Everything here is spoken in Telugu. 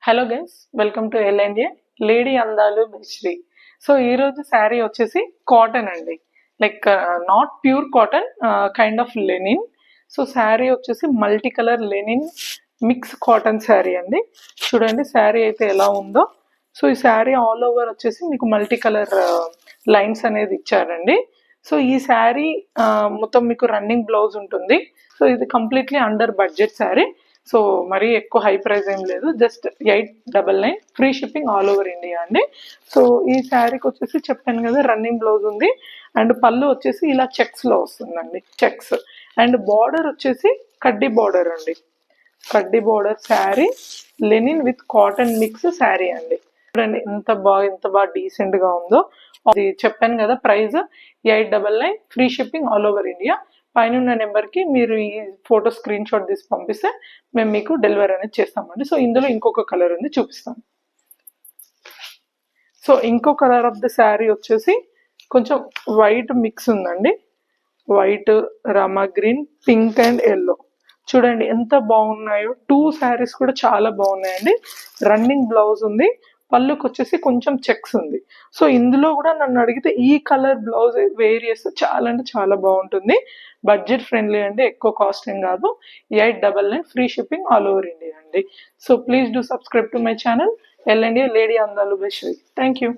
Hello guys, welcome to LNA lady అందాలు శ్రీ. సో ఈరోజు శారీ వచ్చేసి కాటన్ అండి, like not pure cotton, kind of linen. So sari వచ్చేసి multi colour linen mix cotton sari అండి. చూడండి శారీ అయితే ఎలా ఉందో. సో ఈ శారీ ఆల్ ఓవర్ వచ్చేసి మీకు మల్టీ కలర్ లైన్స్ అనేది ఇచ్చారండి. సో ఈ శారీ మొత్తం మీకు రన్నింగ్ బ్లౌజ్ ఉంటుంది. సో ఇది completely under budget sari. So మరీ ఎక్కువ హై ప్రైస్ ఏం లేదు, just 899 free shipping all over India అండి. సో ఈ శారీకి వచ్చేసి చెప్పాను కదా రన్నింగ్ బ్లౌజ్ ఉంది, అండ్ పళ్ళు వచ్చేసి ఇలా చెక్స్ లో వస్తుందండి, చెక్స్. అండ్ బార్డర్ వచ్చేసి కడ్డీ బార్డర్ అండి, కడ్డీ border sari, Lenin with cotton mix sari అండి. చూడండి ఎంత బాగా డీసెంట్ గా ఉందో. అది చెప్పాను కదా price 899 free shipping all over India. పైన నెంబర్కి మీరు ఈ ఫోటో స్క్రీన్ షాట్ తీసి పంపిస్తే మేము మీకు డెలివరీ అనేది చేస్తామండి. సో ఇందులో ఇంకొక కలర్ ఉంది, చూపిస్తాను. సో ఇంకో కలర్ ఆఫ్ ద శారీ వచ్చేసి కొంచెం వైట్ మిక్స్ ఉందండి, white, Rama green, pink and yellow. చూడండి ఎంత బాగున్నాయో. 2 శారీస్ కూడా చాలా బాగున్నాయండి. రన్నింగ్ బ్లౌజ్ ఉంది, పళ్ళుకి వచ్చేసి కొంచెం చెక్స్ ఉంది. సో ఇందులో కూడా నన్ను అడిగితే ఈ కలర్ బ్లౌజ్ వేర్ చేస్తే చాలా అంటే చాలా బాగుంటుంది. బడ్జెట్ ఫ్రెండ్లీ అండి, ఎక్కువ కాస్ట్ ఏం కాదు. 899 free shipping all over India అండి. So please do subscribe to my channel LNA lady అందాలు బై శ్రీ. Thank you.